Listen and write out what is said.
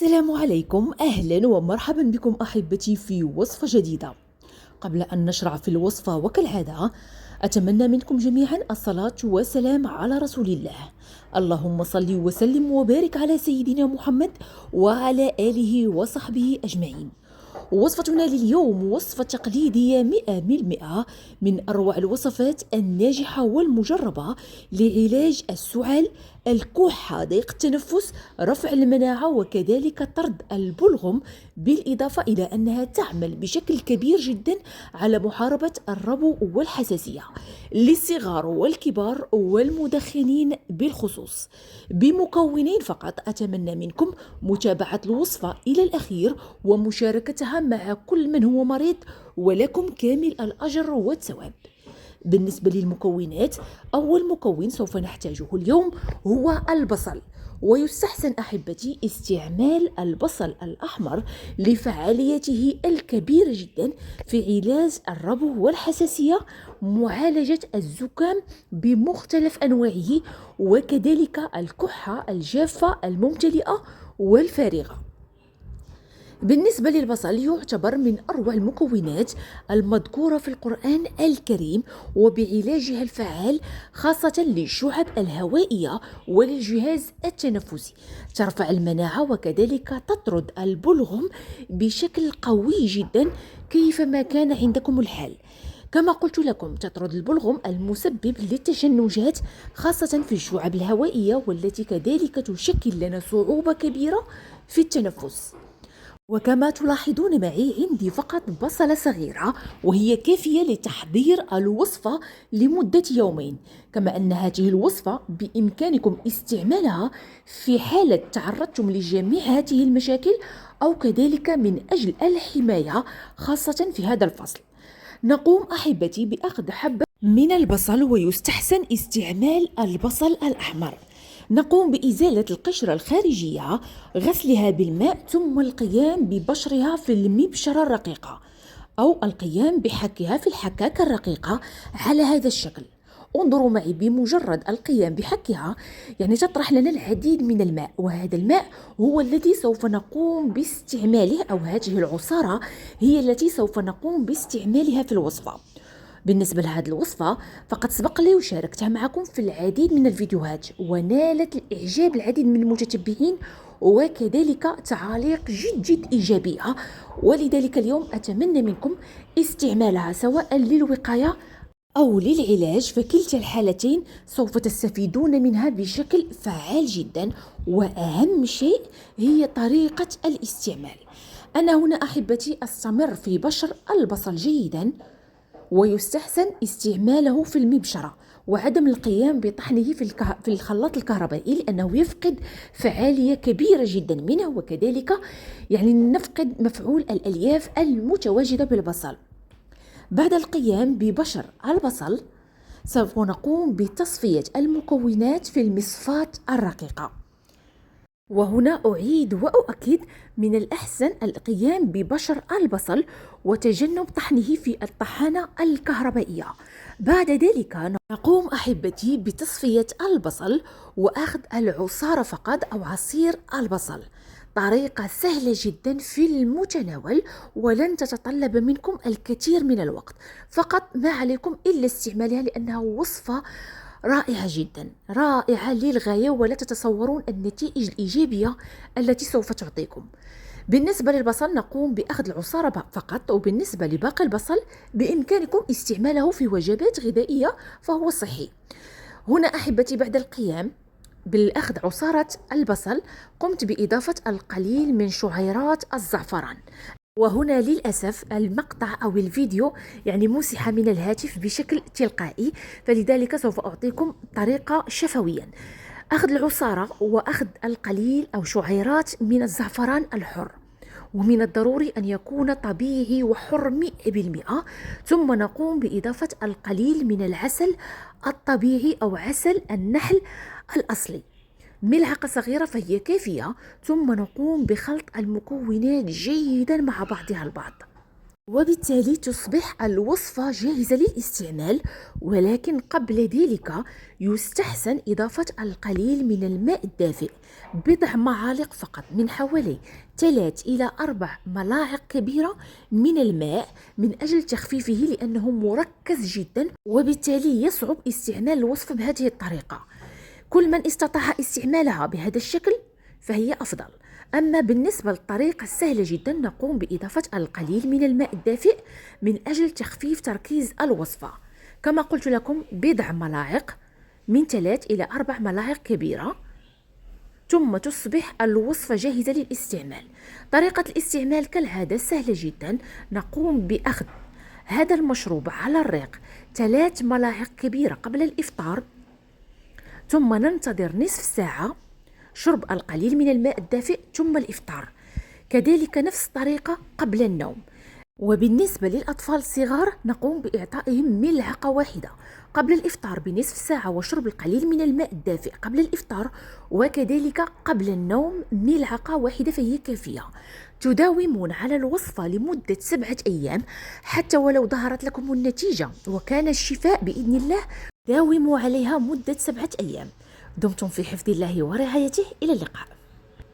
السلام عليكم، أهلا ومرحبا بكم أحبتي في وصفة جديدة. قبل أن نشرع في الوصفة وكالعادة أتمنى منكم جميعا الصلاة والسلام على رسول الله. اللهم صل وسلم وبارك على سيدنا محمد وعلى آله وصحبه أجمعين. وصفتنا لليوم وصفة تقليدية 100% من أروع الوصفات الناجحة والمجربة لعلاج السعال، الكحة، ضيق التنفس، رفع المناعة، وكذلك طرد البلغم، بالإضافة إلى أنها تعمل بشكل كبير جدا على محاربة الربو والحساسية للصغار والكبار والمدخنين بالخصوص. بمكونين فقط أتمنى منكم متابعة الوصفة إلى الأخير ومشاركتها مع كل من هو مريض، ولكم كامل الأجر والثواب. بالنسبة للمكونات، أول مكون سوف نحتاجه اليوم هو البصل، ويستحسن أحبتي استعمال البصل الأحمر لفعاليته الكبيرة جدا في علاج الربو والحساسية، معالجة الزكام بمختلف أنواعه، وكذلك الكحة الجافة الممتلئة والفارغة. بالنسبة للبصل يعتبر من أروع المكونات المذكورة في القرآن الكريم، وبعلاجها الفعال خاصة للشعب الهوائية وللجهاز التنفسي. ترفع المناعة وكذلك تطرد البلغم بشكل قوي جدا كيفما كان عندكم الحال. كما قلت لكم تطرد البلغم المسبب للتشنجات خاصة في الشعب الهوائية، والتي كذلك تشكل لنا صعوبة كبيرة في التنفس. وكما تلاحظون معي عندي فقط بصلة صغيرة، وهي كافية لتحضير الوصفة لمدة يومين. كما أن هذه الوصفة بإمكانكم استعمالها في حالة تعرضتم لجميع هذه المشاكل، أو كذلك من أجل الحماية خاصة في هذا الفصل. نقوم أحبتي بأخذ حبة من البصل، ويستحسن استعمال البصل الأحمر. نقوم بإزالة القشرة الخارجية، غسلها بالماء، ثم القيام ببشرها في المبشرة الرقيقة، أو القيام بحكها في الحكاكة الرقيقة على هذا الشكل. انظروا معي، بمجرد القيام بحكها يعني تطرح لنا العديد من الماء، وهذا الماء هو الذي سوف نقوم باستعماله، أو هذه العصارة هي التي سوف نقوم باستعمالها في الوصفة. بالنسبة لهذه الوصفة فقد سبق لي وشاركتها معكم في العديد من الفيديوهات، ونالت الإعجاب العديد من المتتبعين وكذلك تعاليق جد إيجابية، ولذلك اليوم أتمنى منكم استعمالها سواء للوقاية أو للعلاج، فكلتا الحالتين سوف تستفيدون منها بشكل فعال جدا. وأهم شيء هي طريقة الاستعمال. أنا هنا أحبتي أستمر في بشر البصل جيدا، ويستحسن استعماله في المبشرة وعدم القيام بطحنه في الخلاط الكهربائي، لأنه يفقد فعالية كبيرة جدا منه، وكذلك يعني نفقد مفعول الألياف المتواجدة بالبصل. بعد القيام ببشر البصل سوف نقوم بتصفية المكونات في المصفاة الرقيقة. وهنا أعيد وأؤكد، من الأحسن القيام ببشر البصل وتجنب طحنه في الطحانة الكهربائية. بعد ذلك نقوم أحبتي بتصفية البصل وأخذ العصارة فقط أو عصير البصل. طريقة سهلة جدا في المتناول، ولن تتطلب منكم الكثير من الوقت، فقط ما عليكم إلا استعمالها، لأنها وصفة رائعة جدا، رائعة للغاية، ولا تتصورون النتائج الإيجابية التي سوف تعطيكم. بالنسبة للبصل نقوم بأخذ العصارة فقط، وبالنسبة لباقي البصل بإمكانكم استعماله في وجبات غذائية فهو صحي. هنا أحبتي بعد القيام بالأخذ عصارة البصل قمت بإضافة القليل من شعيرات الزعفران. وهنا للأسف المقطع أو الفيديو يعني مسح من الهاتف بشكل تلقائي، فلذلك سوف أعطيكم طريقة شفويا. أخذ العصارة وأخذ القليل أو شعيرات من الزعفران الحر، ومن الضروري أن يكون طبيعي وحر 100%. ثم نقوم بإضافة القليل من العسل الطبيعي أو عسل النحل الأصلي، ملعقة صغيرة فهي كافية. ثم نقوم بخلط المكونات جيدا مع بعضها البعض. وبالتالي تصبح الوصفة جاهزة للاستعمال. ولكن قبل ذلك يستحسن إضافة القليل من الماء الدافئ، بضع معالق فقط، من حوالي 3 إلى 4 ملاعق كبيرة من الماء، من أجل تخفيفه لأنه مركز جدا، وبالتالي يصعب استعمال الوصفة بهذه الطريقة. كل من استطاع استعمالها بهذا الشكل فهي أفضل. أما بالنسبة للطريقة السهلة جدا، نقوم بإضافة القليل من الماء الدافئ من أجل تخفيف تركيز الوصفة. كما قلت لكم، بضع ملاعق، من 3 إلى 4 ملاعق كبيرة، ثم تصبح الوصفة جاهزة للاستعمال. طريقة الاستعمال كالعادة سهلة جدا. نقوم بأخذ هذا المشروب على الريق 3 ملاعق كبيرة قبل الإفطار، ثم ننتظر نصف ساعة، شرب القليل من الماء الدافئ، ثم الإفطار. كذلك نفس الطريقة قبل النوم. وبالنسبة للأطفال الصغار نقوم بإعطائهم ملعقة واحدة قبل الإفطار بنصف ساعة، وشرب القليل من الماء الدافئ قبل الإفطار، وكذلك قبل النوم ملعقة واحدة فهي كافية. تداومون على الوصفة لمدة 7 أيام، حتى ولو ظهرت لكم النتيجة وكان الشفاء بإذن الله. داوموا عليها مدة 7 أيام. دمتم في حفظ الله ورعايته. إلى اللقاء.